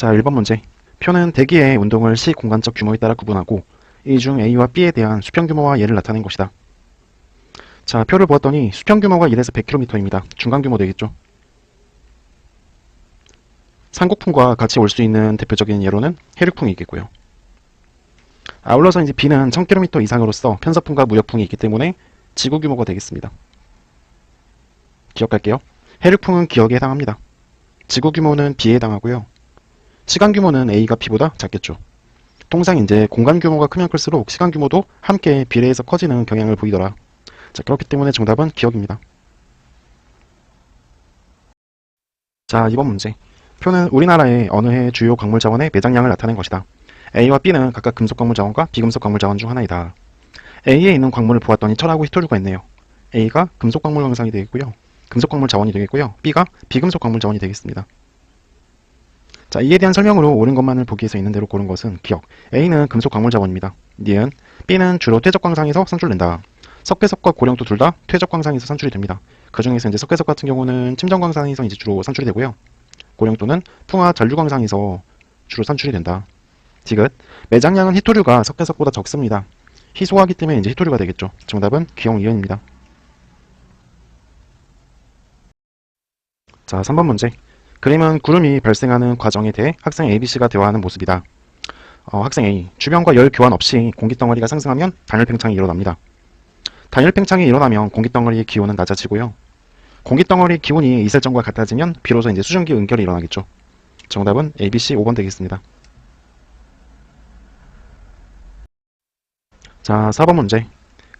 자, 1번 문제. 표는 대기의 운동을 시 공간적 규모에 따라 구분하고 이 중 A와 B에 대한 수평 규모와 예를 나타낸 것이다. 자, 표를 보았더니 수평 규모가 1에서 100km입니다. 중간 규모 되겠죠. 산곡풍과 같이 올 수 있는 대표적인 예로는 해륙풍이 있겠고요. 아울러서 이제 B는 1000km 이상으로서 편서풍과 무역풍이 있기 때문에 지구 규모가 되겠습니다. 기억할게요. 해륙풍은 기억에 해당합니다. 지구 규모는 B에 해당하고요. 시간 규모는 A가 B보다 작겠죠. 통상 이제 공간 규모가 크면 클수록 시간 규모도 함께 비례해서 커지는 경향을 보이더라. 자, 그렇기 때문에 정답은 기억입니다. 자, 2번 문제. 표는 우리나라의 어느 해 주요 광물 자원의 매장량을 나타낸 것이다. A와 B는 각각 금속 광물 자원과 비금속 광물 자원 중 하나이다. A에 있는 광물을 보았더니 철하고 히토류가 있네요. A가 금속 광물 광상이 되겠고요. 금속 광물 자원이 되겠고요. B가 비금속 광물 자원이 되겠습니다. 자, 이에 대한 설명으로 옳은 것만을 보기 위해서 있는 대로 고른 것은 기억. A는 금속 광물 자원입니다. 니은 B는 주로 퇴적 광상에서 산출된다. 석회석과 고령도 둘 다 퇴적 광상에서 산출이 됩니다. 그 중에서 이제 석회석 같은 경우는 침전 광상에서 이제 주로 산출이 되고요. 고령도는 풍화 잔류 광상에서 주로 산출이 된다. 디귿 매장량은 히토류가 석회석보다 적습니다. 희소하기 때문에 이제 히토류가 되겠죠. 정답은 기억 이은입니다. 자, 3번 문제. 그림은 구름이 발생하는 과정에 대해 학생 ABC가 대화하는 모습이다. 학생 A, 주변과 열 교환 없이 공기덩어리가 상승하면 단열 팽창이 일어납니다. 단열 팽창이 일어나면 공기덩어리의 기온은 낮아지고요. 공기덩어리 기온이 이슬점과 같아지면 비로소 이제 수증기 응결이 일어나겠죠. 정답은 ABC 5번 되겠습니다. 자, 4번 문제.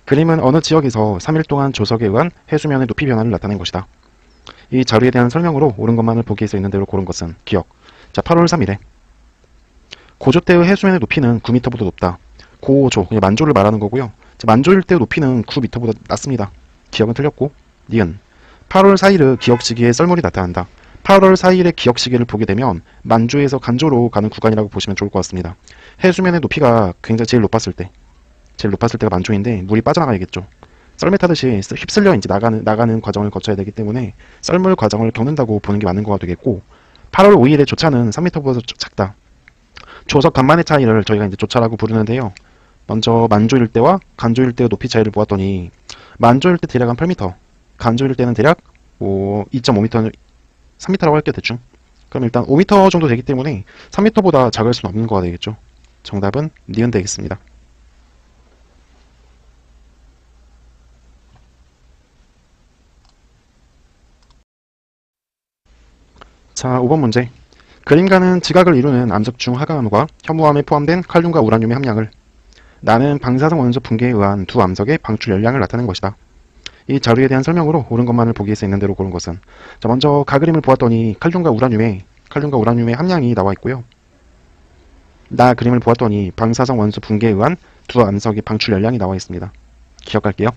그림은 어느 지역에서 3일 동안 조석에 의한 해수면의 높이 변화를 나타낸 것이다. 이 자료에 대한 설명으로 옳은 것만을 보기 위해서 있는 대로 고른 것은 기억. 자, 8월 3일에 고조 때의 해수면의 높이는 9m보다 높다. 고조, 만조를 말하는 거고요. 자, 만조일 때 높이는 9m보다 낮습니다. 기억은 틀렸고. 니은 8월 4일의 기억 시기에 썰물이 나타난다. 8월 4일의 기억 시기를 보게 되면 만조에서 간조로 가는 구간이라고 보시면 좋을 것 같습니다. 해수면의 높이가 굉장히 제일 높았을 때가 만조인데 물이 빠져나가야겠죠. 썰매 타듯이 휩쓸려 이제 나가는 과정을 거쳐야 되기 때문에 썰물 과정을 겪는다고 보는 게 맞는 거가 되겠고, 8월 5일의 조차는 3m보다 작다. 조석 간만의 차이를 저희가 이제 조차라고 부르는데요. 먼저 만조일 때와 간조일 때의 높이 차이를 보았더니 만조일 때 대략 한 8m, 간조일 때는 대략 2.5m, 3m라고 할게요 대충. 그럼 일단 5m 정도 되기 때문에 3m보다 작을 수는 없는 거가 되겠죠. 정답은 니은 되겠습니다. 자, 5번 문제. 그림가는 지각을 이루는 암석 중 화강암과 현무암에 포함된 칼륨과 우라늄의 함량을 나는 방사성 원소 붕괴에 의한 두 암석의 방출 열량을 나타낸 것이다. 이 자료에 대한 설명으로 옳은 것만을 보기 위해서 있는 대로 고른 것은, 자, 먼저 가그림을 보았더니 칼륨과 우라늄의 함량이 나와 있고요. 나 그림을 보았더니 방사성 원소 붕괴에 의한 두 암석의 방출 열량이 나와 있습니다. 기억할게요.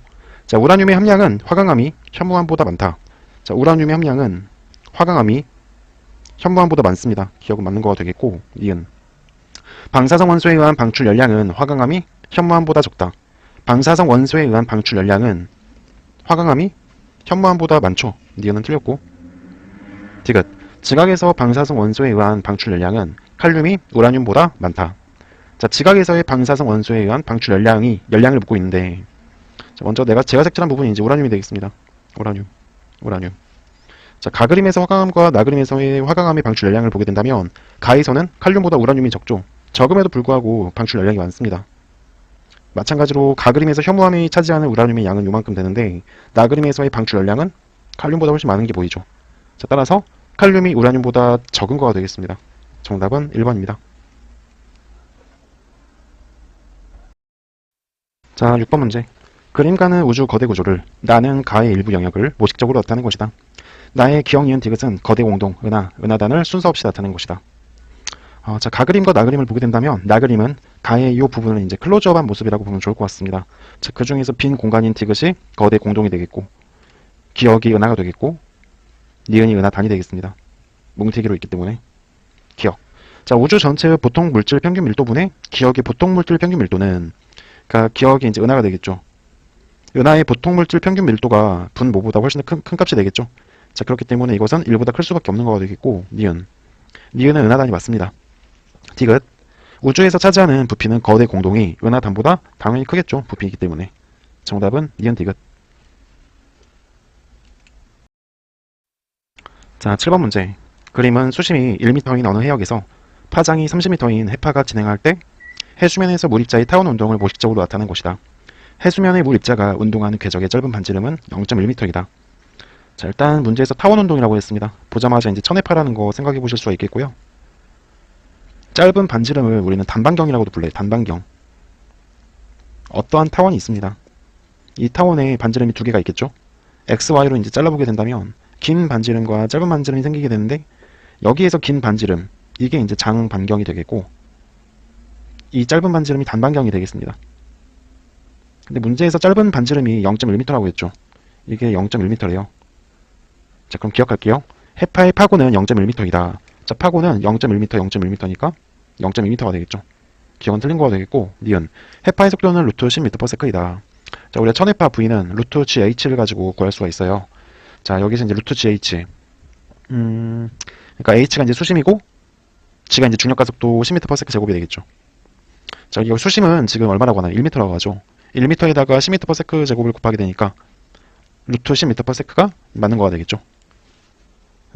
자, 우라늄의 함량은 화강암이 현무암보다 많다. 자, 우라늄의 함량은 화강암이 현무암보다 많습니다. 기억은 맞는 거가 되겠고, 니은 방사성 원소에 의한 방출 열량은 화강암이 현무암보다 적다. 방사성 원소에 의한 방출 열량은 화강암이 현무암보다 많죠. 니은은 틀렸고. 디귿 지각에서 방사성 원소에 의한 방출 열량은 칼륨이 우라늄보다 많다. 자, 지각에서의 방사성 원소에 의한 방출 열량을 묻고 있는데, 자, 먼저 제가 색칠한 부분이 이제 우라늄이 되겠습니다. 우라늄. 자, 가그림에서 화강암과 나그림에서의 화강암의 방출 열량을 보게 된다면 가에서는 칼륨보다 우라늄이 적죠. 적음에도 불구하고 방출 열량이 많습니다. 마찬가지로 가그림에서 현무암이 차지하는 우라늄의 양은 요만큼 되는데 나그림에서의 방출 열량은 칼륨보다 훨씬 많은 게 보이죠. 자, 따라서 칼륨이 우라늄보다 적은 거가 되겠습니다. 정답은 1번입니다. 자, 6번 문제. 그림가는 우주 거대 구조를 나는 가의 일부 영역을 모식적으로 나타낸 것이다. 나의 기억, 니은, 디귿은 거대 공동, 은하단을 순서 없이 나타낸 것이다. 자, 가그림과 나그림을 보게 된다면 나그림은 가의 이 부분을 이제 클로즈업한 모습이라고 보면 좋을 것 같습니다. 자, 그 중에서 빈 공간인 디귿이 거대 공동이 되겠고, 기억이 은하가 되겠고, 니은이 은하단이 되겠습니다. 뭉티기로 있기 때문에. 기억. 자, 우주 전체의 보통 물질 평균 밀도분의 기억의 보통 물질 평균 밀도는, 그러니까 기억이 이제 은하가 되겠죠. 은하의 보통 물질 평균 밀도가 분모보다 훨씬 큰 값이 되겠죠. 자, 그렇기 때문에 이것은 1보다 클 수밖에 없는 거가 되겠고, 니은 니은은 은하단이 맞습니다. 디귿. 우주에서 차지하는 부피는 거대 공동이 은하단보다 당연히 크겠죠. 부피이기 때문에. 정답은 니은 디귿. 자, 7번 문제. 그림은 수심이 1m인 어느 해역에서 파장이 30m인 해파가 진행할 때 해수면에서 물입자의 타원 운동을 모식적으로 나타낸 것이다. 해수면의 물입자가 운동하는 궤적의 짧은 반지름은 0.1m이다. 자, 일단 문제에서 타원 운동이라고 했습니다. 보자마자 이제 천해파라는 거 생각해 보실 수가 있겠고요. 짧은 반지름을 우리는 단반경이라고도 불러요. 단반경. 어떠한 타원이 있습니다. 이 타원에 반지름이 두 개가 있겠죠. XY로 이제 잘라보게 된다면 긴 반지름과 짧은 반지름이 생기게 되는데 여기에서 긴 반지름, 이게 이제 장반경이 되겠고 이 짧은 반지름이 단반경이 되겠습니다. 근데 문제에서 짧은 반지름이 0.1m라고 했죠. 이게 0.1m래요. 자, 그럼 기억할게요. 해파의 파고는 0.1m이다. 자, 파고는 0.1m, 0.1m니까 0.2m가 되겠죠. 기억은 틀린 거가 되겠고, 니은. 해파의 속도는 루트 10m/s이다. 자, 우리가 천해파 V는 루트 GH를 가지고 구할 수가 있어요. 자, 여기서 이제 루트 GH. 그러니까 H가 이제 수심이고, G가 이제 중력 가속도 10m/s 제곱이 되겠죠. 자, 이 수심은 지금 얼마라고 하나요? 1m라고 하죠. 1m에다가 10m/s 제곱을 곱하게 되니까 루트 10m/s가 맞는 거가 되겠죠.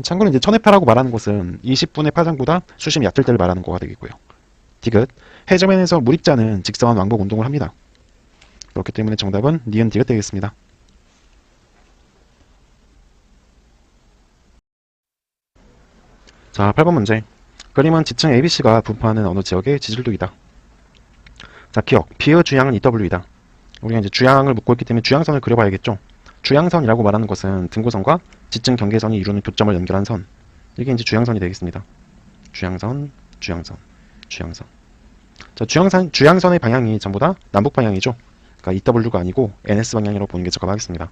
참고로 이제 천해파라고 말하는 것은 20분의 파장보다 수심이 얕을 때를 말하는 거가 되겠고요. 디귿. 해저면에서 물입자는 직선한 왕복 운동을 합니다. 그렇기 때문에 정답은 니은 디귿 되겠습니다. 자, 8번 문제. 그림은 지층 ABC가 분포하는 어느 지역의 지질도이다. 자, 기억. B의 주양은 EW이다. 우리가 이제 주양을 묻고 있기 때문에 주양선을 그려봐야겠죠. 주양선이라고 말하는 것은 등고선과 지층 경계선이 이루는 교점을 연결한 선. 이게 이제 주양선이 되겠습니다. 주양선, 주양선, 주양선. 자, 주양선의 방향이 전부 다 남북 방향이죠. 그러니까 EW가 아니고 NS 방향이라고 보는 게 적합하겠습니다.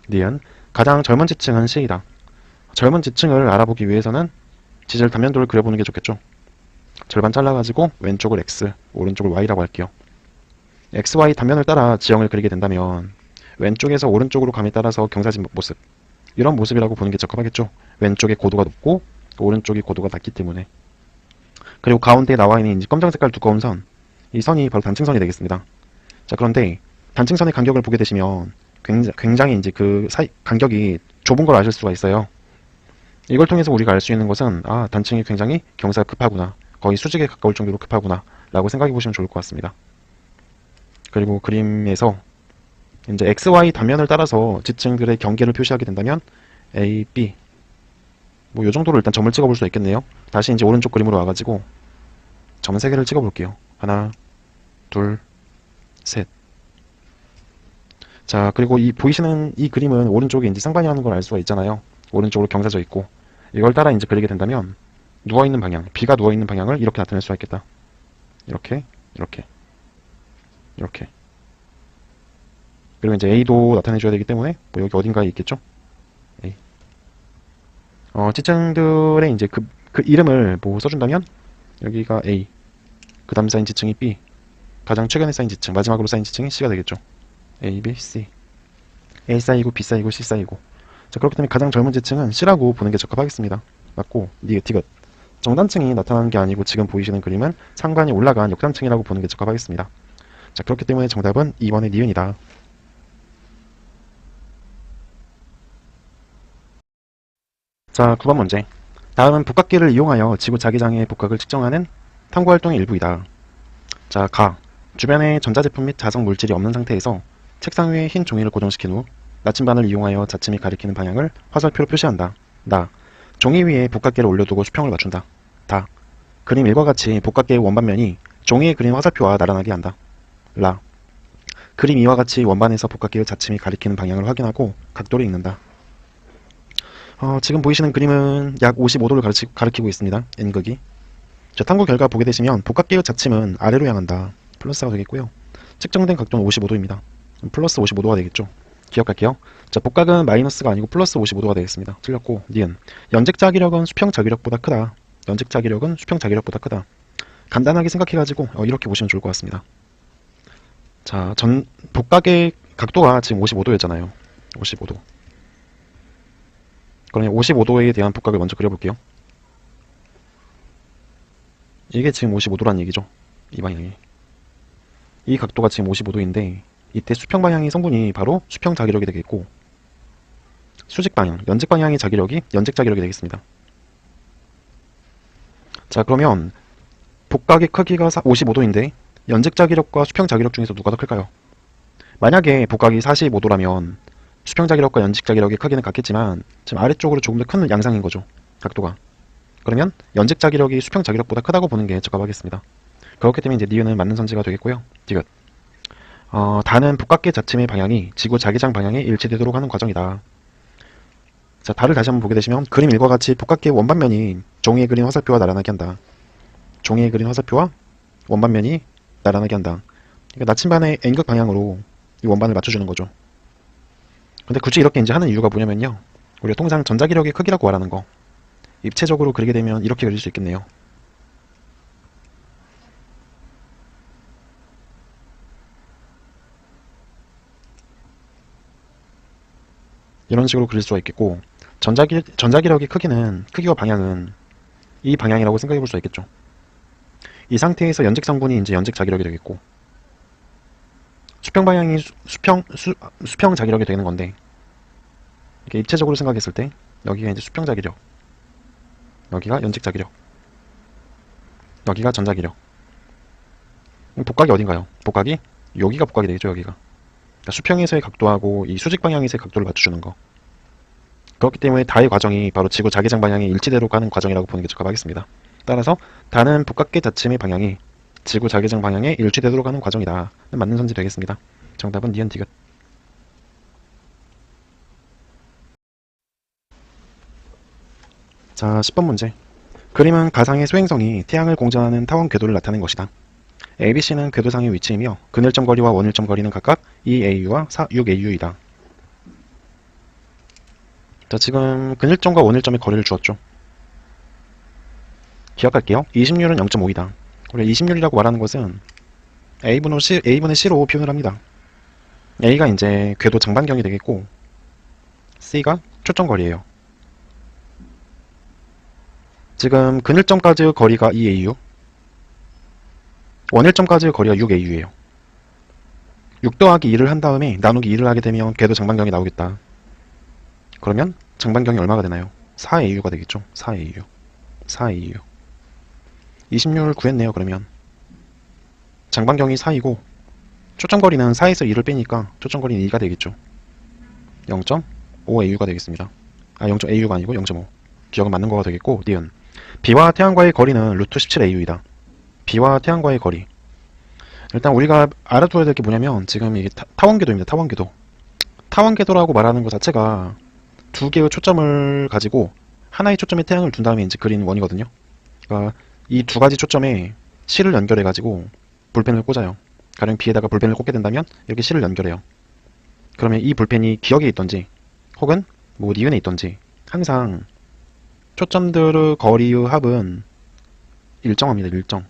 니은. 가장 젊은 지층은 C이다. 젊은 지층을 알아보기 위해서는 지질 단면도를 그려보는 게 좋겠죠. 절반 잘라가지고 왼쪽을 X, 오른쪽을 Y라고 할게요. XY 단면을 따라 지형을 그리게 된다면 왼쪽에서 오른쪽으로 감에 따라서 경사진 모습, 이런 모습이라고 보는 게 적합하겠죠. 왼쪽에 고도가 높고 오른쪽이 고도가 낮기 때문에. 그리고 가운데에 나와 있는 검정 색깔 두꺼운 선, 이 선이 바로 단층선이 되겠습니다. 자, 그런데 단층선의 간격을 보게 되시면 굉장히 이제 그 간격이 좁은 걸 아실 수가 있어요. 이걸 통해서 우리가 알 수 있는 것은 단층이 굉장히 경사가 급하구나, 거의 수직에 가까울 정도로 급하구나 라고 생각해 보시면 좋을 것 같습니다. 그리고 그림에서 이제 XY 단면을 따라서 지층들의 경계를 표시하게 된다면 A, B 뭐 요 정도로 일단 점을 찍어 볼 수 있겠네요. 다시 이제 오른쪽 그림으로 와가지고 점 3개를 찍어 볼게요. 하나, 둘, 셋. 자, 그리고 이 보이시는 이 그림은 오른쪽에 이제 쌍반이 하는 걸 알 수가 있잖아요. 오른쪽으로 경사져 있고 이걸 따라 이제 그리게 된다면 누워있는 방향, B가 누워있는 방향을 이렇게 나타낼 수가 있겠다. 이렇게, 이렇게, 이렇게. 그리고 이제 A도 나타내줘야 되기 때문에 뭐 여기 어딘가에 있겠죠? A. 지층들의 이제 그 이름을 뭐 써준다면 여기가 A, 그 다음 쌓인 지층이 B, 가장 최근에 쌓인 지층, 마지막으로 쌓인 지층이 C가 되겠죠. A, B, C. A 쌓이고 B 쌓이고 C 쌓이고. 자, 그렇기 때문에 가장 젊은 지층은 C라고 보는 게 적합하겠습니다. 맞고, 디귿. 정단층이 나타나는 게 아니고 지금 보이시는 그림은 상반이 올라간 역단층이라고 보는 게 적합하겠습니다. 자, 그렇기 때문에 정답은 2번의 니은이다. 자, 9번 문제. 다음은 복각기를 이용하여 지구 자기장의 복각을 측정하는 탐구활동의 일부이다. 자, 가. 주변에 전자제품 및 자석 물질이 없는 상태에서 책상 위에 흰 종이를 고정시킨 후 나침반을 이용하여 자침이 가리키는 방향을 화살표로 표시한다. 나. 종이 위에 복각기를 올려두고 수평을 맞춘다. 다. 그림 1과 같이 복각기의 원반면이 종이에 그린 화살표와 나란하게 한다. 라. 그림 2와 같이 원반에서 복각기의 자침이 가리키는 방향을 확인하고 각도를 읽는다. 지금 보이시는 그림은 약 55도를 가리키고 있습니다. N극이. 자, 탐구 결과 보게 되시면 복각기의 자침은 아래로 향한다. 플러스가 되겠고요. 측정된 각도는 55도입니다. 플러스 55도가 되겠죠. 기억할게요. 자, 복각은 마이너스가 아니고 플러스 55도가 되겠습니다. 틀렸고, 니은. 연직 자기력은 수평 자기력보다 크다. 연직 자기력은 수평 자기력보다 크다. 간단하게 생각해가지고 이렇게 보시면 좋을 것 같습니다. 자, 복각의 각도가 지금 55도였잖아요. 55도. 그러면 55도에 대한 복각을 먼저 그려볼게요. 이게 지금 55도란 얘기죠. 이 방향이. 이 각도가 지금 55도인데 이때 수평 방향의 성분이 바로 수평 자기력이 되겠고, 수직 방향, 연직 방향의 자기력이 연직 자기력이 되겠습니다. 자, 그러면 복각의 크기가 55도인데 연직 자기력과 수평 자기력 중에서 누가 더 클까요? 만약에 복각이 45도라면 수평 자기력과 연직 자기력의 크기는 같겠지만 지금 아래쪽으로 조금 더 큰 양상인 거죠. 각도가. 그러면 연직 자기력이 수평 자기력보다 크다고 보는 게 적합하겠습니다. 그렇기 때문에 이제 니은은 맞는 선지가 되겠고요. 디귿. 다는 복각계 자침의 방향이 지구 자기장 방향에 일치되도록 하는 과정이다. 자, 달을 다시 한번 보게 되시면 그림 1과 같이 복각계 원반면이 종이에 그린 화살표와 나란하게 한다. 종이에 그린 화살표와 원반면이 나란하게 한다. 그러니까 나침반의 N극 방향으로 이 원반을 맞춰주는 거죠. 근데 굳이 이렇게 이제 하는 이유가 뭐냐면요. 우리가 통상 전자기력의 크기라고 말하는 거. 입체적으로 그리게 되면 이렇게 그릴 수 있겠네요. 이런 식으로 그릴 수가 있겠고, 전자기력의 크기와 방향은 이 방향이라고 생각해 볼 수가 있겠죠. 이 상태에서 연직 성분이 이제 연직 자기력이 되겠고, 수평 방향이 수평 자기력이 되는 건데, 이렇게 입체적으로 생각했을 때 여기가 이제 수평 자기력, 여기가 연직 자기력, 여기가 전자기력. 복각이 어딘가요? 복각이 여기가 복각이 되겠죠. 여기가. 그러니까 수평에서의 각도하고 이 수직 방향에서의 각도를 맞춰주는 거. 그렇기 때문에 다의 과정이 바로 지구 자기장 방향에 일치대로 가는 과정이라고 보는 게 적합하겠습니다. 따라서 다는 복각계 자침의 방향이 지구 자기장 방향에 일치되도록 하는 과정이다. 맞는 선지 되겠습니다. 정답은 니은 디귿. 자, 10번 문제. 그림은 가상의 소행성이 태양을 공전하는 타원 궤도를 나타낸 것이다. ABC는 궤도상의 위치이며 근일점 거리와 원일점 거리는 각각 2AU와 6AU이다. 자, 지금 근일점과 원일점의 거리를 주었죠. 기억할게요. 20률은 0.5이다. 우리가 20률이라고 말하는 것은 A분의 C로 표현을 합니다. A가 이제 궤도 장반경이 되겠고, C가 초점거리예요. 지금 근일점까지의 거리가 2AU, 원일점까지의 거리가 6AU예요. 6 더하기 2를 한 다음에 나누기 2를 하게 되면 궤도 장반경이 나오겠다. 그러면 장반경이 얼마가 되나요? 4AU가 되겠죠. 4AU. 4AU. 20률 구했네요. 그러면 장반경이 4이고 초점거리는 4에서 2를 빼니까 초점거리는 2가 되겠죠. 0.5AU가 되겠습니다. 0.AU가 아니고 0.5. 기억은 맞는 거가 되겠고, 니은. B와 태양과의 거리는 루트 17AU이다. B와 태양과의 거리. 일단 우리가 알아둬야 될 게 뭐냐면 지금 이게 타원궤도입니다. 타원궤도. 타원궤도라고 말하는 것 자체가 두 개의 초점을 가지고 하나의 초점에 태양을 둔 다음에 이제 그린 원이거든요. 그러니까 이 두 가지 초점에 실을 연결해가지고 볼펜을 꽂아요. 가령 B에다가 볼펜을 꽂게 된다면 이렇게 실을 연결해요. 그러면 이 볼펜이 기역에 있던지 혹은 뭐 니은에 있던지 항상 초점들의 거리의 합은 일정합니다. 일정.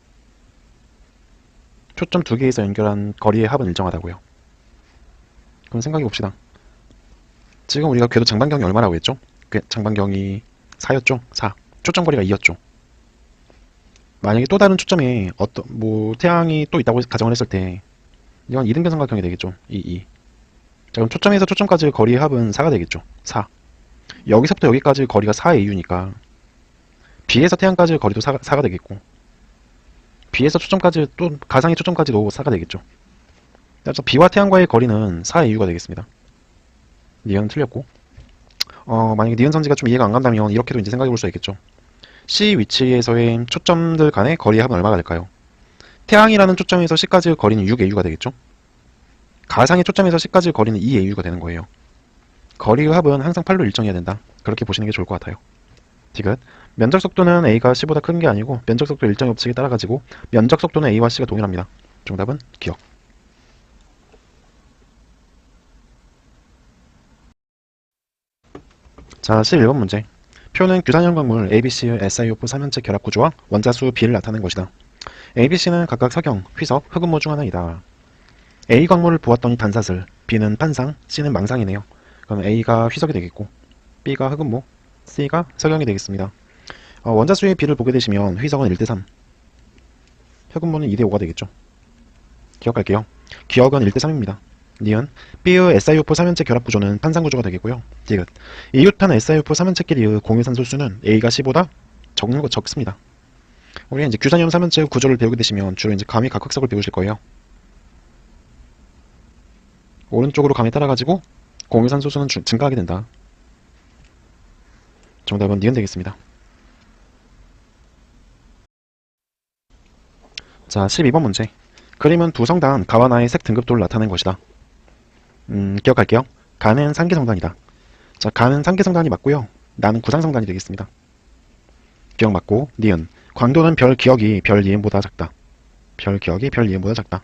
초점 두 개에서 연결한 거리의 합은 일정하다고요. 그럼 생각해 봅시다. 지금 우리가 궤도 장반경이 얼마라고 했죠? 장반경이 4였죠? 4. 초점거리가 2였죠. 만약에 또 다른 초점에 태양이 또 있다고 가정을 했을 때 이건 이등변 삼각형이 되겠죠. 2. 자, 그럼 초점에서 초점까지의 거리의 합은 4가 되겠죠. 4. 여기서부터 여기까지의 거리가 4AU니까 B에서 태양까지의 거리도 4가 되겠고, B에서 초점까지 또 가상의 초점까지도 4가 되겠죠. 그래서 B와 태양과의 거리는 4AU가 되겠습니다. 니은 틀렸고, 만약에 니은 선지가 좀 이해가 안 간다면 이렇게도 이제 생각해 볼 수 있겠죠. C 위치에서의 초점들 간의 거리의 합은 얼마가 될까요? 태양이라는 초점에서 C까지의 거리는 6AU가 되겠죠. 가상의 초점에서 C까지의 거리는 2AU가 되는 거예요. 거리의 합은 항상 8로 일정해야 된다. 그렇게 보시는 게 좋을 것 같아요. 디귿. 면적 속도는 A가 C보다 큰 게 아니고 면적 속도 일정의 법칙에 따라 가지고 면적 속도는 A와 C가 동일합니다. 정답은 기억. 자, 11번 문제. 표는 규산형 광물 ABC의 SiO4 3연체 결합 구조와 원자수 B를 나타낸 것이다. ABC는 각각 석영, 휘석, 흑음모 중 하나이다. A 광물을 보았더니 단사슬, B는 판상, C는 망상이네요. 그럼 A가 휘석이 되겠고, B가 흑음모, C가 석영이 되겠습니다. 원자수의 B를 보게 되시면 휘석은 1대3, 흑음모는 2대5가 되겠죠. 기억할게요. 기억은 1대3입니다. 니은 B의 SiO4 3연체 결합 구조는 탄산구조가 되겠고요. 디귿 이유탄 SiO4 3연체끼리의 공유산소수는 A가 C보다 적습니다. 우리가 이제 규산염 3연체 구조를 배우게 되시면 주로 이제 감위 각흑석을 배우실 거예요. 오른쪽으로 감이 따라가지고 공유산소수는 증가하게 된다. 정답은 니은 되겠습니다. 자, 12번 문제. 그림은 두 성단 가와 나의 색 등급도를 나타낸 것이다. 기억할게요. 가는 상계성단이다. 자, 가는 상계성단이 맞고요. 나는 구상성단이 되겠습니다. 기억 맞고, 니은. 광도는 별 기억이 별 이음보다 작다. 별 기억이 별 이음보다 작다.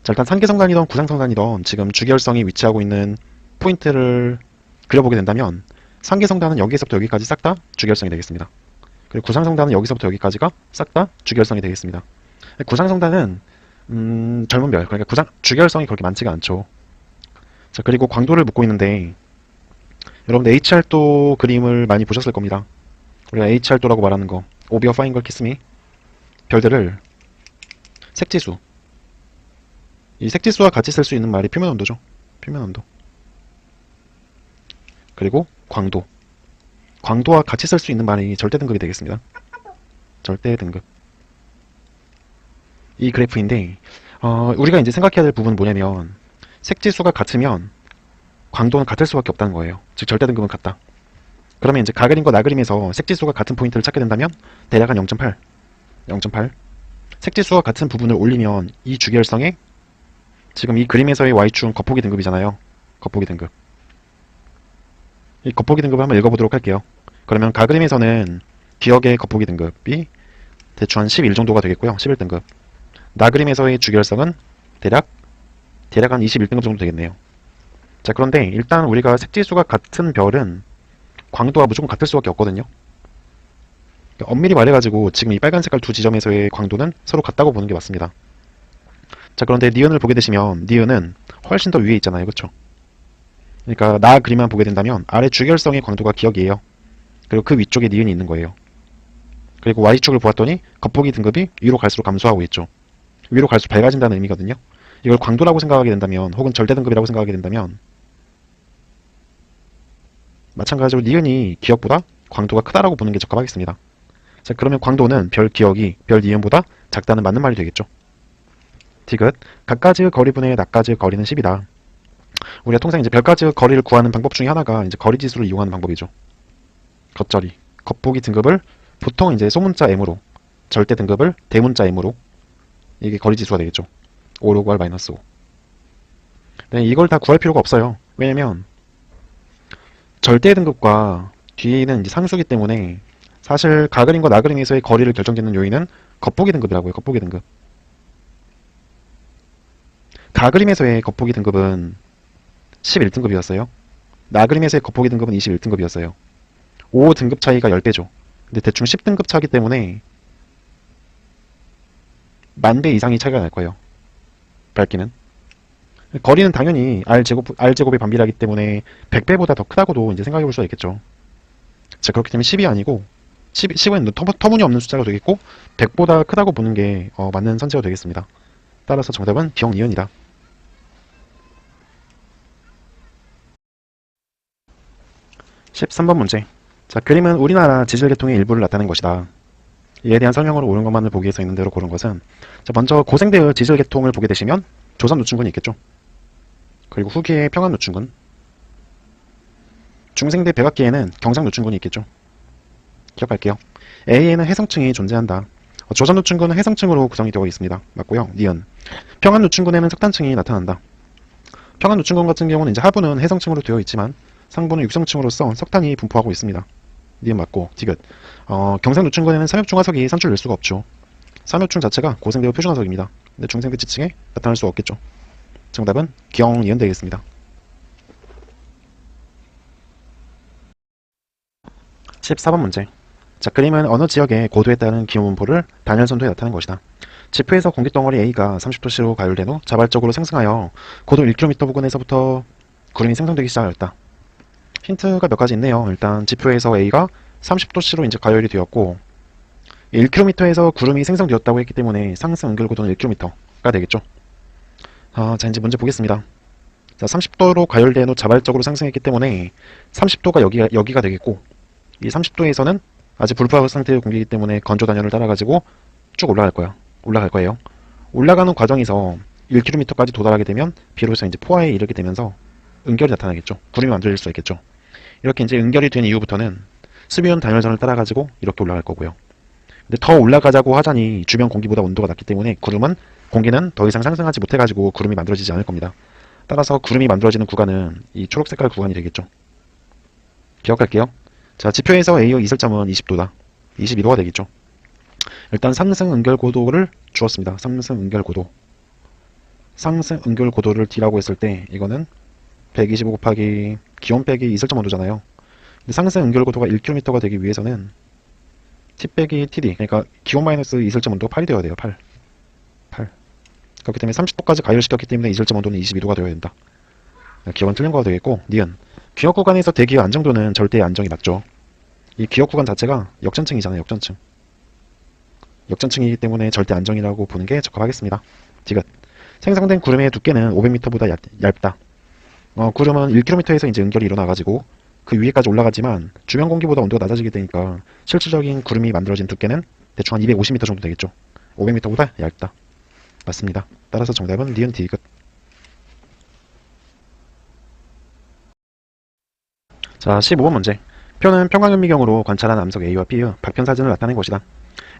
자, 일단 상계성단이던 구상성단이던 지금 주기혈성이 위치하고 있는 포인트를 그려보게 된다면 상계성단은 여기서부터 여기까지 싹 다 주기혈성이 되겠습니다. 그리고 구상성단은 여기서부터 여기까지가 싹 다 주기혈성이 되겠습니다. 구상성단은 젊은 별, 그러니까 주기혈성이 그렇게 많지가 않죠. 자, 그리고 광도를 묻고 있는데 여러분들 HR도 그림을 많이 보셨을 겁니다. 우리가 HR도라고 말하는 거, 오비어 파인걸 키스미, 별들을 색지수, 이 색지수와 같이 쓸 수 있는 말이 표면온도죠. 표면온도. 그리고 광도, 광도와 같이 쓸 수 있는 말이 절대등급이 되겠습니다. 절대등급. 이 그래프인데 우리가 이제 생각해야 될 부분은 뭐냐면 색지수가 같으면 광도는 같을 수밖에 없다는 거예요. 즉 절대등급은 같다. 그러면 이제 가그림과 나그림에서 색지수가 같은 포인트를 찾게 된다면 대략 한 0.8, 0.8. 색지수와 같은 부분을 올리면 이 주기혈성에 지금 이 그림에서의 Y축은 겉보기 등급이잖아요. 겉보기 등급. 이 겉보기 등급을 한번 읽어보도록 할게요. 그러면 가그림에서는 기억의 겉보기 등급이 대충 한 11 정도가 되겠고요. 11등급. 나그림에서의 주기혈성은 대략 한 21등급 정도 되겠네요. 자, 그런데 일단 우리가 색지수가 같은 별은 광도와 무조건 같을 수밖에 없거든요. 엄밀히 말해가지고 지금 이 빨간 색깔 두 지점에서의 광도는 서로 같다고 보는 게 맞습니다. 자, 그런데 니은을 보게 되시면 니은은 훨씬 더 위에 있잖아요. 그쵸? 그러니까 나 그림만 보게 된다면 아래 주기혈성의 광도가 기억이에요. 그리고 그 위쪽에 니은이 있는 거예요. 그리고 Y축을 보았더니 겉보기 등급이 위로 갈수록 감소하고 있죠. 위로 갈수록 밝아진다는 의미거든요. 이걸 광도라고 생각하게 된다면 혹은 절대등급이라고 생각하게 된다면 마찬가지로 니은이 기억보다 광도가 크다라고 보는 게 적합하겠습니다. 자, 그러면 광도는 별 기억이 별 니은보다 작다는 맞는 말이 되겠죠. 디귿 각가지의 거리분의 낙가지의 거리는 10이다. 우리가 통상 이제 별가지의 거리를 구하는 방법 중에 하나가 이제 거리지수를 이용하는 방법이죠. 겉절이 겉보기 등급을 보통 이제 소문자 m으로, 절대 등급을 대문자 m으로, 이게 거리지수가 되겠죠. 5, 6, R, -5. 네, 이걸 다 구할 필요가 없어요. 왜냐면 절대 등급과 뒤에는 이제 상수기 때문에 사실 가그림과 나그림에서의 거리를 결정짓는 요인은 겉보기 등급이라고요. 겉보기 등급. 가그림에서의 겉보기 등급은 11등급이었어요. 나그림에서의 겉보기 등급은 21등급이었어요. 5등급 차이가 10배죠. 근데 대충 10등급 차이기 때문에 10,000배 이상이 차이가 날 거예요. 밝기는. 거리는 당연히 R제곱의 반비례하기 때문에 100배보다 더 크다고도 이제 생각해 볼 수가 있겠죠. 자, 그렇기 때문에 10이 아니고 10은 터무니없는 숫자가 되겠고 100보다 크다고 보는 게 맞는 선제가 되겠습니다. 따라서 정답은 기억 니은이다. 13번 문제. 자, 그림은 우리나라 지질계통의 일부를 나타낸 것이다. 이에 대한 설명으로 옳은 것만을 보기 위해서 있는 대로 고른 것은, 자, 먼저 고생대의 지질계통을 보게 되시면 조선노충군이 있겠죠. 그리고 후기에 평안노충군, 중생대 백악기에는 경상노충군이 있겠죠. 기억할게요. A에는 해성층이 존재한다. 조선노충군은 해성층으로 구성이 되어 있습니다. 맞고요. 니은 평안노충군에는 석탄층이 나타난다. 평안노충군 같은 경우는 이제 하부는 해성층으로 되어 있지만 상부는 육성층으로서 석탄이 분포하고 있습니다. 니은 맞고. 디귿 경상노충군에는 삼엽중 화석이 산출될 수가 없죠. 삼엽중 자체가 고생대의 표준 화석입니다. 근데 중생대 지층에 나타날 수 없겠죠. 정답은 기억 니은 되겠습니다. 14번 문제. 자, 그림은 어느 지역의 고도에 따른 기온분포를 단열선도에 나타낸 것이다. 지표에서 공기덩어리 A가 30도씨로 가열된 후 자발적으로 상승하여 고도 1km 부근에서부터 구름이 생성되기 시작하였다. 힌트가 몇 가지 있네요. 일단 지표에서 A가 30도씨로 이제 가열이 되었고, 1km에서 구름이 생성되었다고 했기 때문에 상승 연결고도는 1km가 되겠죠. 자, 이제 문제 보겠습니다. 자, 30도로 가열된 후 자발적으로 상승했기 때문에 30도가 여기가 되겠고, 이 30도에서는 아직 불포화 상태의 공기이기 때문에 건조 단열을 따라가지고 쭉 올라갈 거예요. 올라가는 과정에서 1km까지 도달하게 되면 비로소 이제 포화에 이르게 되면서 은결이 나타나겠죠. 구름이 만들어질 수 있겠죠. 이렇게 이제 은결이 된 이후부터는 수비온 단열선을 따라가지고 이렇게 올라갈 거고요. 근데 더 올라가자고 하자니 주변 공기보다 온도가 낮기 때문에 공기는 더 이상 상승하지 못해가지고 구름이 만들어지지 않을 겁니다. 따라서 구름이 만들어지는 구간은 이 초록 색깔 구간이 되겠죠. 기억할게요. 자, 지표에서 A의 이슬점은 20도다. 22도가 되겠죠. 일단 상승 은결 고도를 주었습니다. 상승 은결 고도를 D라고 했을 때 이거는 125 곱하기 기온 빼기 이슬점 온도잖아요. 근데 상승 은결 고도가 1km가 되기 위해서는 T 빼기 TD, 그러니까 기온 마이너스 이슬점 온도가 8이 되어야 돼요. 8. 그렇기 때문에 30도까지 가열시켰기 때문에 이슬점 온도는 22도가 되어야 된다. 기억은 틀린 거가 되겠고, 니은. 기억 구간에서 대기의 안정도는 절대의 안정이 맞죠. 이 기억 구간 자체가 역전층이잖아요. 역전층이기 때문에 절대 안정이라고 보는 게 적합하겠습니다. 디귿. 생성된 구름의 두께는 500m보다 얇다. 구름은 1km에서 이제 은결이 일어나가지고 그 위에까지 올라가지만 주변 공기보다 온도가 낮아지게 되니까 실질적인 구름이 만들어진 두께는 대충 한 250m 정도 되겠죠. 500m보다 얇다. 맞습니다. 따라서 정답은 니은 디귿. 자, 15번 문제. 표는 평광현미경으로 관찰한 암석 A와 B의 박편 사진을 나타낸 것이다.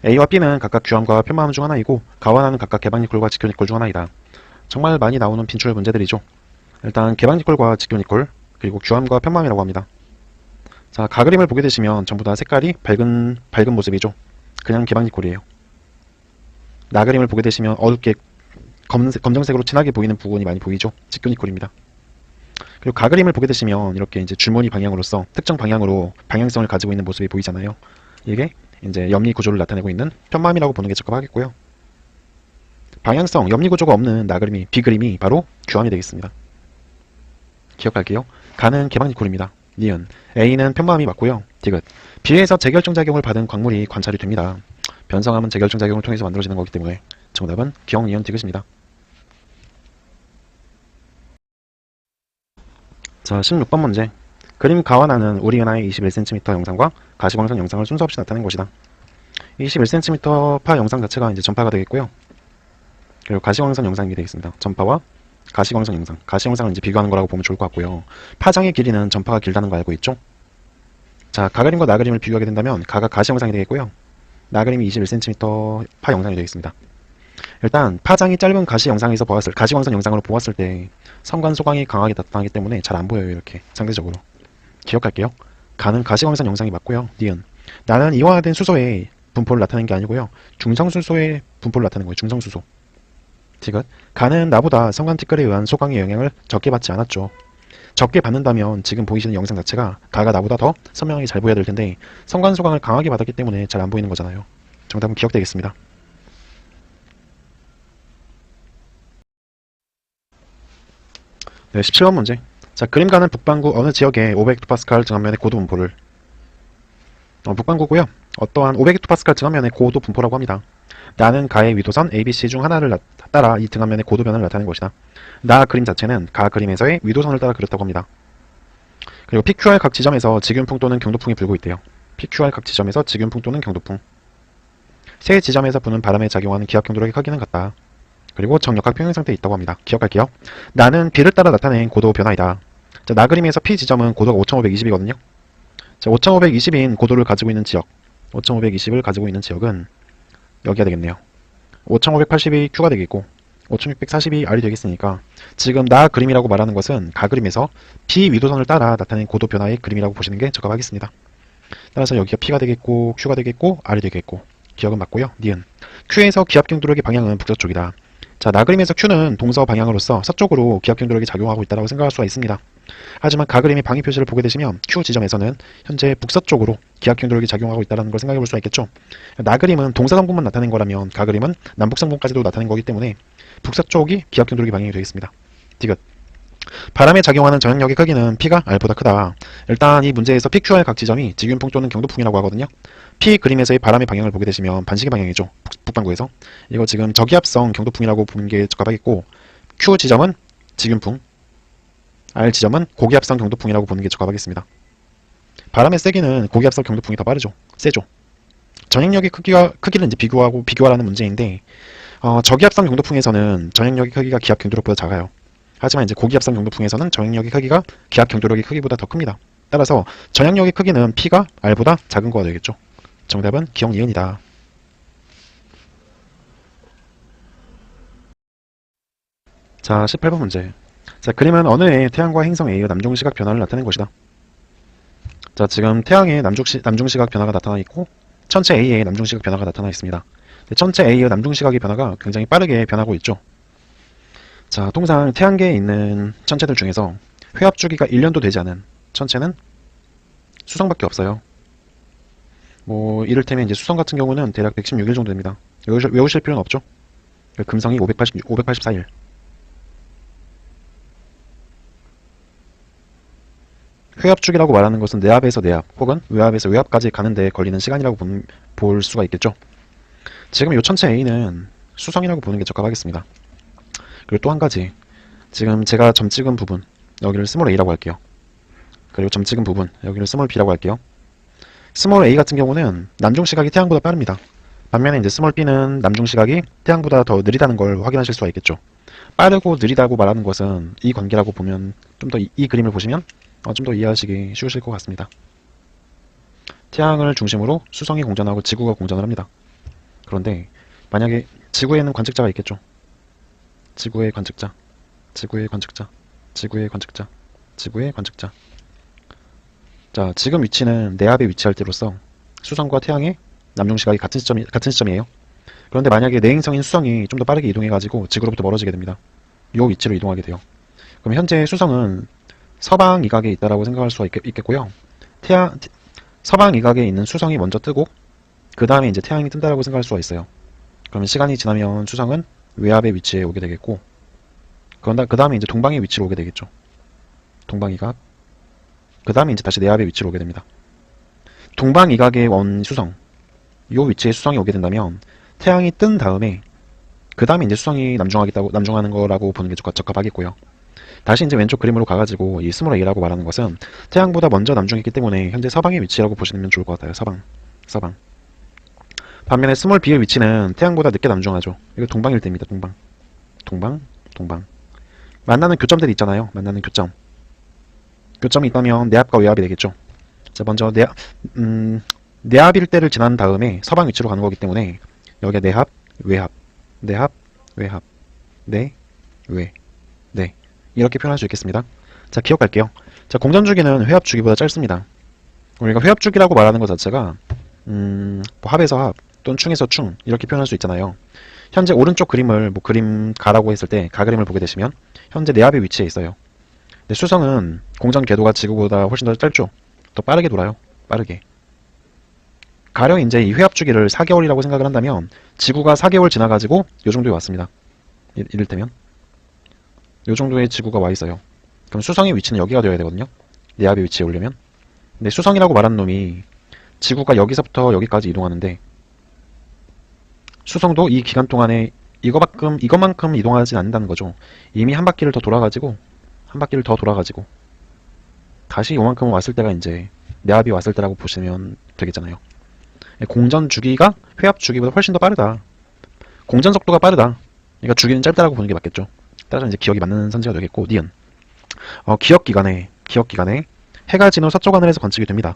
A와 B는 각각 규암과 편마암 중 하나이고 가완하는 각각 개방니콜과 직교니콜 중 하나이다. 정말 많이 나오는 빈출 문제들이죠. 일단 개방니콜과 직교니콜, 그리고 규암과 편마암이라고 합니다. 자, 가그림을 보게 되시면 전부 다 색깔이 밝은 모습이죠. 그냥 개방니콜이에요. 나그림을 보게 되시면 어둡게 검정색으로 진하게 보이는 부분이 많이 보이죠. 직교니콜입니다. 그리고 가그림을 보게 되시면 이렇게 이제 줄무늬 방향으로서 특정 방향으로 방향성을 가지고 있는 모습이 보이잖아요. 이게 이제 염리 구조를 나타내고 있는 편마암이라고 보는 게 적합하겠고요. 방향성, 염리 구조가 없는 나그림이, 비그림이 바로 규암이 되겠습니다. 기억할게요. 가는 개방니콜입니다. 니은. A는 편마암이 맞고요. 디귿. B에서 재결정작용을 받은 광물이 관찰이 됩니다. 변성암은 재결정작용을 통해서 만들어지는 거기 때문에 정답은 기억, 니은, 디귿입니다. 자, 16번 문제. 그림 가완하는 우리 은하의 21cm 영상과 가시광선 영상을 순서 없이 나타낸 것이다. 21cm 파 영상 자체가 이제 전파가 되겠고요. 그리고 가시광선 영상이 되겠습니다. 전파와 가시광선 영상. 가시광선을 이제 비교하는 거라고 보면 좋을 것 같고요. 파장의 길이는 전파가 길다는 거 알고 있죠? 자, 가그림과 나그림을 비교하게 된다면 가가 가시광선이 되겠고요. 나그림이 21cm 파 영상이 되겠습니다. 일단 파장이 짧은 가시광선 영상으로 보았을 때 성간 소광이 강하게 나타나기 때문에 잘 안 보여요. 이렇게 상대적으로. 기억할게요. 가는 가시광선 영상이 맞고요. 니은. 나는 이완화된 수소의 분포를 나타내는 게 아니고요. 중성수소의 분포를 나타내는 거예요. 중성수소. 디귿. 가는 나보다 성간 티끌에 의한 소광의 영향을 적게 받지 않았죠. 적게 받는다면 지금 보이시는 영상 자체가 가가 나보다 더 선명하게 잘 보여야 될 텐데 성간 소광을 강하게 받았기 때문에 잘 안 보이는 거잖아요. 정답은 기억되겠습니다. 네, 17번 문제. 자, 그림가는 북반구 어느 지역에 500헥토파스칼 증압면의 고도 분포를 북반구고요. 어떠한 500헥토파스칼 증압면의 고도 분포라고 합니다. 나는 가의 위도선 ABC 중 하나를 따라 이 등압면의 고도 변화를 나타낸 것이다. 나 그림 자체는 가 그림에서의 위도선을 따라 그렸다고 합니다. 그리고 PQR 각 지점에서 직윤풍 또는 경도풍이 불고 있대요. PQR 각 지점에서 직윤풍 또는 경도풍. 세 지점에서 부는 바람에 작용하는 기압 경도력의 크기는 같다. 그리고 정역학 평행 상태에 있다고 합니다. 기억할게요. 나는 B를 따라 나타낸 고도 변화이다. 자, 나 그림에서 P 지점은 고도가 5520이거든요. 자, 5520인 고도를 가지고 있는 지역, 5520을 가지고 있는 지역은 여기가 되겠네요. 5580이 Q가 되겠고 5640이 R이 되겠으니까 지금 나 그림이라고 말하는 것은 가 그림에서 P 위도선을 따라 나타낸 고도 변화의 그림이라고 보시는 게 적합하겠습니다. 따라서 여기가 P가 되겠고 Q가 되겠고 R이 되겠고 기억은 맞고요. 니은. Q에서 기압 경도력의 방향은 북서쪽이다. 자, 나 그림에서 Q는 동서 방향으로서 서쪽으로 기압 경도력이 작용하고 있다고 생각할 수가 있습니다. 하지만 가 그림의 방위 표시를 보게 되시면 Q 지점에서는 현재 북서쪽으로 기압 경도력이 작용하고 있다는 걸 생각해 볼 수가 있겠죠. 나 그림은 동서성분만 나타낸 거라면 가 그림은 남북성분까지도 나타낸 거기 때문에 북서쪽이 기압 경도력의 방향이 되겠습니다. 디귿. 바람에 작용하는 전형력의 크기는 P가 R보다 크다. 일단 이 문제에서 PQR 각 지점이 직윤풍 또는 경도풍이라고 하거든요. P 그림에서의 바람의 방향을 보게 되시면 반시계 방향이죠. 북반구에서. 이거 지금 저기압성 경도풍이라고 보는 게 적합하겠고, Q 지점은 직윤풍, R 지점은 고기압성 경도풍이라고 보는 게 적합하겠습니다. 바람의 세기는 고기압성 경도풍이 더 빠르죠. 세죠. 전형력의 크기를 이제 비교하라는 문제인데, 저기압성 경도풍에서는 전형력의 크기가 기압 경도력보다 작아요. 하지만 이제 고기압성 경도풍에서는 전형력의 크기가 기압 경도력의 크기보다 더 큽니다. 따라서 전형력의 크기는 P가 R보다 작은 거가 되겠죠. 정답은 기억 니은이다. 자, 18번 문제. 자, 그림은 어느 해 태양과 행성 A의 남중시각 변화를 나타낸 것이다. 자, 지금 태양의 남중시각 변화가 나타나 있고 천체 A의 남중시각 변화가 나타나 있습니다. 천체 A의 남중시각의 변화가 굉장히 빠르게 변하고 있죠. 자, 통상 태양계에 있는 천체들 중에서 회합 주기가 1년도 되지 않은 천체는 수성밖에 없어요. 뭐 이를테면 이제 수성 같은 경우는 대략 116일 정도 됩니다. 외우실 필요는 없죠. 금성이 584일. 회합축이라고 말하는 것은 내압에서 내압 혹은 외압에서 외압까지 가는데 걸리는 시간이라고 볼 수가 있겠죠. 지금 이 천체 A는 수성이라고 보는 게 적합하겠습니다. 그리고 또 한 가지, 지금 제가 점 찍은 부분 여기를 스몰 a라고 할게요. 그리고 점 찍은 부분 여기를 스몰 b라고 할게요. 스몰 a 같은 경우는 남중시각이 태양보다 빠릅니다. 반면에 이제 스몰 b는 남중시각이 태양보다 더 느리다는 걸 확인하실 수가 있겠죠. 빠르고 느리다고 말하는 것은 이 관계라고 보면 좀 더 이 그림을 보시면 좀 더 이해하시기 쉬우실 것 같습니다. 태양을 중심으로 수성이 공전하고 지구가 공전을 합니다. 그런데 만약에 지구에는 관측자가 있겠죠. 지구의 관측자, 지구의 관측자, 지구의 관측자, 지구의 관측자. 자, 지금 위치는 내압에 위치할 때로서 수성과 태양의 남중시각이 같은 시점이에요. 그런데 만약에 내행성인 수성이 좀 더 빠르게 이동해가지고 지구로부터 멀어지게 됩니다. 이 위치로 이동하게 돼요. 그럼 현재 수성은 서방 이각에 있다라고 생각할 수가 있겠고요. 서방 이각에 있는 수성이 먼저 뜨고 그 다음에 이제 태양이 뜬다라고 생각할 수가 있어요. 그러면 시간이 지나면 수성은 외압의 위치에 오게 되겠고, 그 다음에 이제 동방의 위치로 오게 되겠죠. 동방이각. 그 다음에 이제 다시 내압의 위치로 오게 됩니다. 동방이각에 온 수성, 이 위치에 수성이 오게 된다면 태양이 뜬 다음에 그 다음에 이제 수성이 남중하는 거라고 보는 게 적합하겠고요. 다시 이제 왼쪽 그림으로 가가지고 이 스몰 a라고 말하는 것은 태양보다 먼저 남중했기 때문에 현재 서방의 위치라고 보시면 좋을 것 같아요. 서방. 반면에 스몰 b의 위치는 태양보다 늦게 남중하죠. 이거 동방일 때입니다. 동방. 만나는 교점들이 있잖아요. 만나는 교점. 교점이 있다면 내압과 외압이 되겠죠. 자, 먼저 내압일 때를 지난 다음에 서방 위치로 가는 거기 때문에 여기에 내합, 외합, 내합, 외합, 내, 외, 네. 이렇게 표현할 수 있겠습니다. 자, 기억할게요. 자, 공전 주기는 회합 주기보다 짧습니다. 우리가 회합 주기라고 말하는 것 자체가 뭐 합에서 합 또는 충에서 충 이렇게 표현할 수 있잖아요. 현재 오른쪽 그림을 뭐 그림 가라고 했을 때 가 그림을 보게 되시면 현재 내압의 위치에 있어요. 근데 수성은 공전 궤도가 지구보다 훨씬 더 짧죠. 더 빠르게 돌아요. 빠르게. 가령 이제 이 회합 주기를 4개월이라고 생각을 한다면 지구가 4개월 지나가지고 요 정도에 왔습니다. 이를테면 요 정도의 지구가 와 있어요. 그럼 수성의 위치는 여기가 되어야 되거든요. 내압의 위치에 오려면. 근데 수성이라고 말하는 놈이 지구가 여기서부터 여기까지 이동하는데 수성도 이 기간 동안에 이것만큼 이동하진 않는다는 거죠. 이미 한 바퀴를 더 돌아가지고 다시 요만큼 왔을 때가 이제 내압이 왔을 때라고 보시면 되겠잖아요. 공전 주기가 회합 주기보다 훨씬 더 빠르다. 공전 속도가 빠르다. 그러니까 주기는 짧다라고 보는 게 맞겠죠. 따라서 이제 기억이 맞는 선지가 되겠고, 니은. 기억 기간에 해가 진 후 서쪽 하늘에서 관측이 됩니다.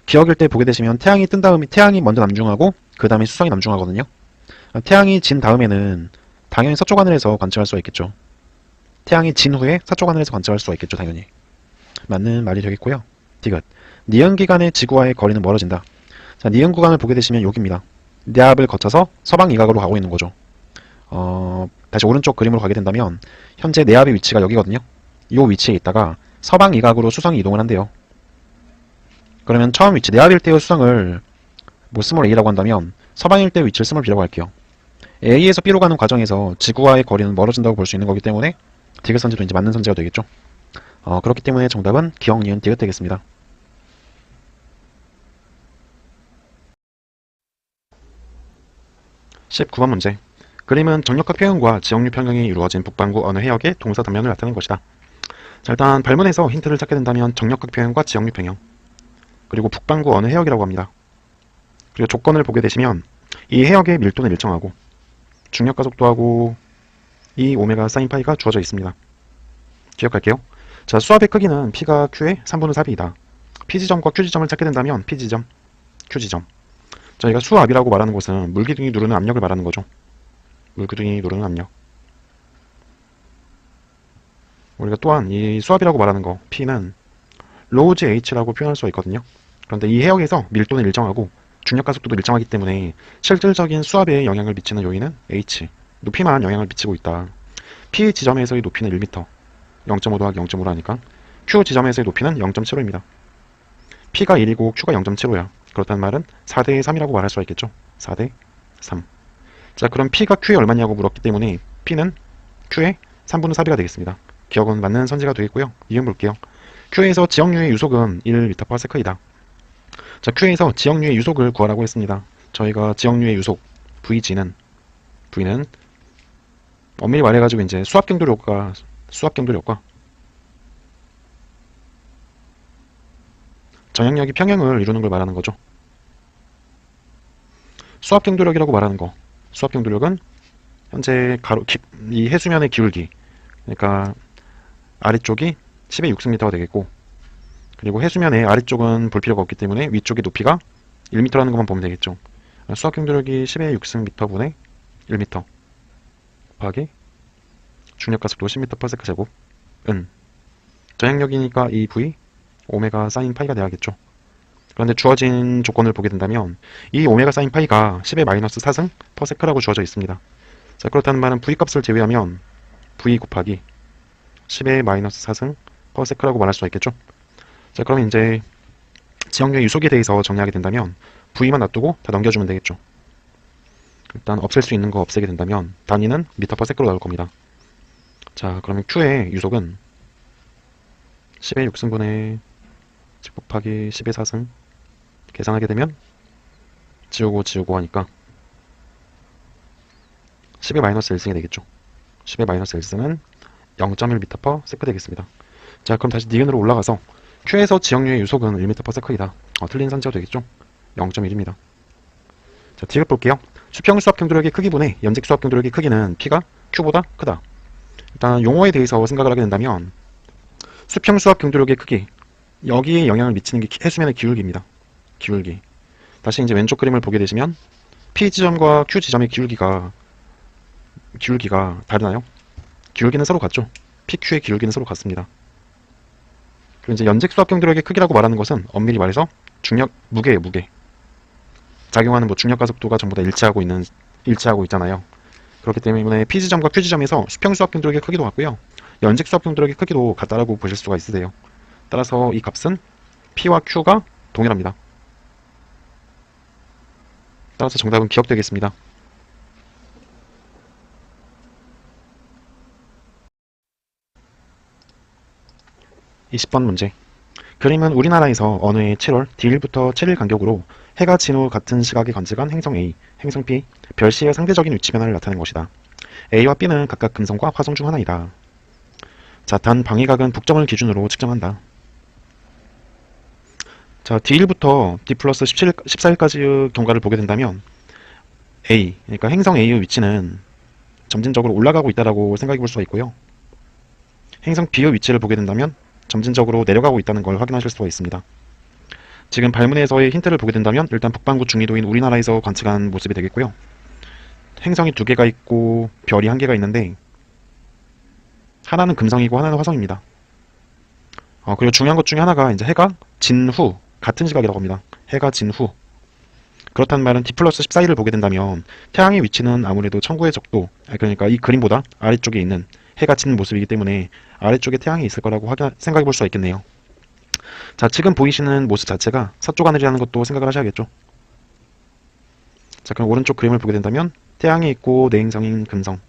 기억일 때 보게 되시면 태양이 뜬 다음에 태양이 먼저 남중하고 그 다음에 수성이 남중하거든요. 태양이 진 다음에는 당연히 서쪽 하늘에서 관측할 수가 있겠죠. 태양이 진 후에 서쪽 하늘에서 관측할 수가 있겠죠. 당연히. 맞는 말이 되겠고요. 디귿. 니은 기간의 지구와의 거리는 멀어진다. 자, 니은 구간을 보게 되시면 여기입니다. 내압을 거쳐서 서방 이각으로 가고 있는 거죠. 다시 오른쪽 그림으로 가게 된다면 현재 내압의 위치가 여기거든요. 이 위치에 있다가 서방 이각으로 수성이 이동을 한대요. 그러면 처음 위치 내압일 때의 수성을 뭐 스몰 a라고 한다면 서방일 때의 위치를 스몰 b라고 할게요. A에서 B로 가는 과정에서 지구와의 거리는 멀어진다고 볼 수 있는 거기 때문에 디귿 선지도 이제 맞는 선지가 되겠죠. 그렇기 때문에 정답은 기역, 니은, 디귿 되겠습니다. 19번 문제. 그림은 정력각 평형과 지역류 평형이 이루어진 북반구 어느 해역의 동서 단면을 나타낸 것이다. 자, 일단 발문에서 힌트를 찾게 된다면 정력각 평형과 지역류 평형, 그리고 북반구 어느 해역이라고 합니다. 그리고 조건을 보게 되시면 이 해역의 밀도는 일정하고 중력가속도하고 이 오메가 사인 파이가 주어져 있습니다. 기억할게요. 자, 수압의 크기는 P가 Q의 3분의 4B이다. P지점과 Q지점을 찾게 된다면 P지점, Q지점. 저희가 수압이라고 말하는 것은 물기둥이 누르는 압력을 말하는 거죠. 물기둥이 누르는 압력. 우리가 또한 이 수압이라고 말하는 거 P는 로우지 H라고 표현할 수가 있거든요. 그런데 이 해역에서 밀도는 일정하고 중력가속도도 일정하기 때문에 실질적인 수압에 영향을 미치는 요인은 H, 높이만 영향을 미치고 있다. P 지점에서의 높이는 1m, 0.5 더하기 0.5로 하니까 Q 지점에서의 높이는 0.75입니다. P가 1이고 Q가 0.75야. 그렇다는 말은 4대 3이라고 말할 수가 있겠죠. 4대 3. 자, 그럼 P가 Q에 얼마냐고 물었기 때문에 P는 Q의 3분의 4B가 되겠습니다. 기억은 맞는 선지가 되겠고요. 이음 볼게요. Q에서 지역류의 유속은 1m/s이다. 자, Q에서 지역류의 유속을 구하라고 했습니다. 저희가 지역류의 유속 V는 엄밀히 말해가지고 이제 수압경도력과 정향력이 평형을 이루는 걸 말하는 거죠. 수압경도력이라고 말하는 거. 수압경도력은 현재 이 해수면의 기울기, 그러니까 아래쪽이 10의 6승미터가 되겠고, 그리고 해수면의 아래쪽은 볼 필요가 없기 때문에 위쪽의 높이가 1m라는 것만 보면 되겠죠. 수압경도력이 10의 6승미터 분의 1m 곱하기 중력가속도 10m/s 제곱은 전향력이니까 이 V 오메가 사인 파이가 돼야겠죠. 그런데 주어진 조건을 보게 된다면 이 오메가 사인 파이가 10의 마이너스 4승 퍼세크라고 주어져 있습니다. 자, 그렇다는 말은 V 값을 제외하면 V 곱하기 10의 마이너스 4승 퍼세크라고 말할 수가 있겠죠. 자, 그러면 이제 지역류의 유속에 대해서 정리하게 된다면 V만 놔두고 다 넘겨주면 되겠죠. 일단 없앨 수 있는 거 없애게 된다면 단위는 미터/s로 나올 겁니다. 자, 그러면 Q의 유속은 10의 6승분의 10 곱하기 10의 4승 계산하게 되면 지우고 하니까 10의 마이너스 1승이 되겠죠. 10의 마이너스 1승은 0.1m/s 되겠습니다. 자, 그럼 다시 니은으로 올라가서 Q에서 지역류의 유속은 1m/s이다. 틀린 선지가 되겠죠. 0.1입니다. 자, 디귿 볼게요. 수평 수압 경도력의 크기분의 연직 수압 경도력의 크기는 P가 Q보다 크다. 일단 용어에 대해서 생각을 하게 된다면 수평 수압 경도력의 크기, 여기에 영향을 미치는 게 해수면의 기울기입니다. 기울기. 다시 이제 왼쪽 그림을 보게 되시면 P 지점과 Q 지점의 기울기가 다르나요? 기울기는 서로 같죠. PQ의 기울기는 서로 같습니다. 그리고 이제 연직 수압 경도력의 크기라고 말하는 것은 엄밀히 말해서 무게예요, 무게. 작용하는 중력 가속도가 전부 다 일치하고 있잖아요. 그렇기 때문에 P 지점과 Q 지점에서 수평 수압 경도력의 크기도 같고요. 연직 수압 경도력의 크기도 같다라고 보실 수가 있으세요. 따라서 이 값은 P와 Q가 동일합니다. 따라서 정답은 기억되겠습니다. 20번 문제. 그림은 우리나라에서 어느 해 7월 D1부터 7일 간격으로 해가 진 후 같은 시각에 관측한 행성 A, 행성 B, 별시의 상대적인 위치 변화를 나타낸 것이다. A와 B는 각각 금성과 화성 중 하나이다. 자, 단 방위각은 북점을 기준으로 측정한다. 자, D1부터 D 플러스 14일까지의 경과를 보게 된다면 A, 그러니까 행성 A의 위치는 점진적으로 올라가고 있다고 생각해 볼 수가 있고요. 행성 B의 위치를 보게 된다면 점진적으로 내려가고 있다는 걸 확인하실 수가 있습니다. 지금 발문에서의 힌트를 보게 된다면 일단 북반구 중위도인 우리나라에서 관측한 모습이 되겠고요. 행성이 2개가 있고 별이 1개가 있는데 하나는 금성이고 하나는 화성입니다. 그리고 중요한 것 중에 하나가 이제 해가 진 후 같은 시각이라고 합니다. 해가 진 후. 그렇다는 말은 D 플러스 14일을 보게 된다면 태양의 위치는 아무래도 천구의 적도, 그러니까 이 그림보다 아래쪽에 있는 해가 진 모습이기 때문에 아래쪽에 태양이 있을 거라고 생각해 볼 수가 있겠네요. 자, 지금 보이시는 모습 자체가 서쪽 하늘이라는 것도 생각을 하셔야겠죠. 자, 그럼 오른쪽 그림을 보게 된다면 태양이 있고 내 행성인 금성,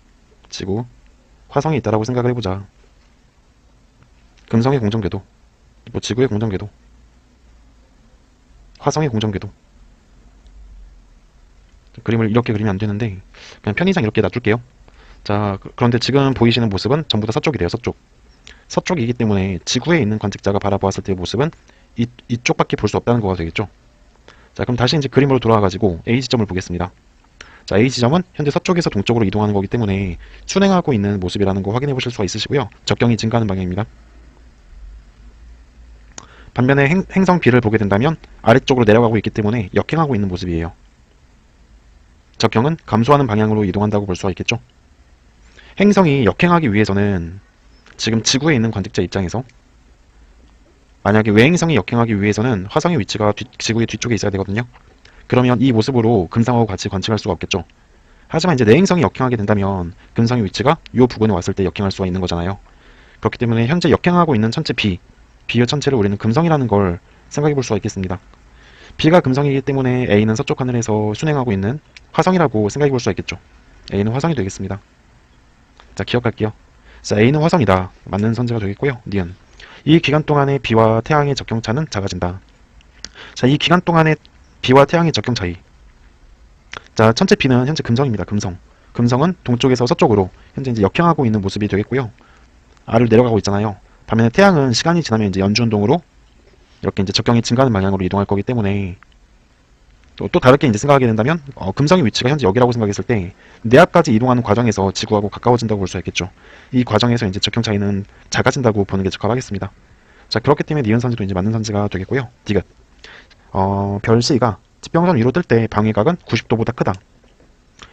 지구, 화성이 있다라고 생각을 해보자. 금성의 공전궤도, 뭐 지구의 공전궤도, 화성의 공전궤도. 그림을 이렇게 그리면 안 되는데 그냥 편의상 이렇게 놔둘게요. 자, 그런데 지금 보이시는 모습은 전부 다 서쪽이래요. 서쪽. 서쪽이기 때문에 지구에 있는 관측자가 바라보았을 때의 모습은 이쪽밖에 볼 수 없다는 거가 되겠죠. 자, 그럼 다시 이제 그림으로 돌아와가지고 A 지점을 보겠습니다. 자, A 지점은 현재 서쪽에서 동쪽으로 이동하는 거기 때문에 순행하고 있는 모습이라는 거 확인해 보실 수가 있으시고요. 적경이 증가하는 방향입니다. 반면에 행성 B를 보게 된다면 아래쪽으로 내려가고 있기 때문에 역행하고 있는 모습이에요. 적경은 감소하는 방향으로 이동한다고 볼 수가 있겠죠. 행성이 역행하기 위해서는 지금 지구에 있는 관측자 입장에서 만약에 외행성이 역행하기 위해서는 화성의 위치가 지구의 뒤쪽에 있어야 되거든요. 그러면 이 모습으로 금성하고 같이 관측할 수가 없겠죠. 하지만 이제 내행성이 역행하게 된다면 금성의 위치가 이 부근에 왔을 때 역행할 수가 있는 거잖아요. 그렇기 때문에 현재 역행하고 있는 천체 B의 천체를 우리는 금성이라는 걸 생각해 볼 수가 있겠습니다. B가 금성이기 때문에 A는 서쪽 하늘에서 순행하고 있는 화성이라고 생각해 볼 수가 있겠죠. A는 화성이 되겠습니다. 자, 기억할게요. 자, A는 화성이다. 맞는 선제가 되겠고요. 니은. 이 기간 동안의 B와 태양의 적경차는 작아진다. 자, 이 기간 동안의 B와 태양의 적경 차이. 자, 천체 B는 현재 금성입니다. 금성. 금성은 동쪽에서 서쪽으로 현재 이제 역행하고 있는 모습이 되겠고요. 아래로 내려가고 있잖아요. 반면에 태양은 시간이 지나면 이제 연주운동으로 이렇게 이제 적경이 증가하는 방향으로 이동할 거기 때문에 또 다르게 이제 생각하게 된다면 금성의 위치가 현재 여기라고 생각했을 때 내 앞까지 이동하는 과정에서 지구하고 가까워진다고 볼 수 있겠죠. 이 과정에서 이제 적경 차이는 작아진다고 보는 게 적합하겠습니다. 자, 그렇기 때문에 니은 선지도 이제 맞는 선지가 되겠고요. 디귿. 별 C가 지평선 위로 뜰 때 방위각은 90도보다 크다.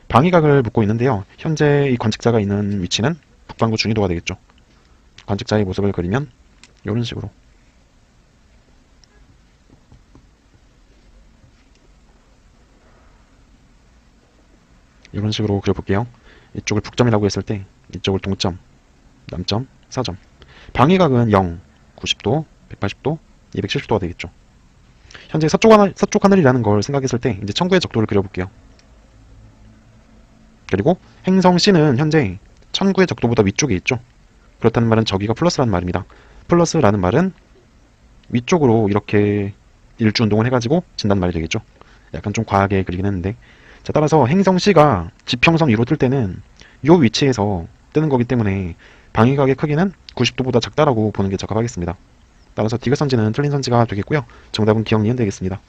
방위각을 묻고 있는데요. 현재 이 관측자가 있는 위치는 북반구 중위도가 되겠죠. 관측자의 모습을 그리면 이런 식으로. 이런 식으로 그려볼게요. 이쪽을 북점이라고 했을 때 이쪽을 동점, 남점, 사점. 방위각은 0, 90도, 180도, 270도가 되겠죠. 현재 서쪽 하늘이라는 걸 생각했을 때 이제 천구의 적도를 그려볼게요. 그리고 행성 C는 현재 천구의 적도보다 위쪽에 있죠. 그렇다는 말은 저기가 플러스라는 말입니다. 플러스라는 말은 위쪽으로 이렇게 일주운동을 해가지고 진단 말이 되겠죠. 약간 좀 과하게 그리긴 했는데. 자, 따라서 행성 C가 지평선 위로 뜰 때는 이 위치에서 뜨는 거기 때문에 방위각의 크기는 90도보다 작다라고 보는 게 적합하겠습니다. 따라서 디귿 선지는 틀린 선지가 되겠고요. 정답은 기억 니은 되겠습니다.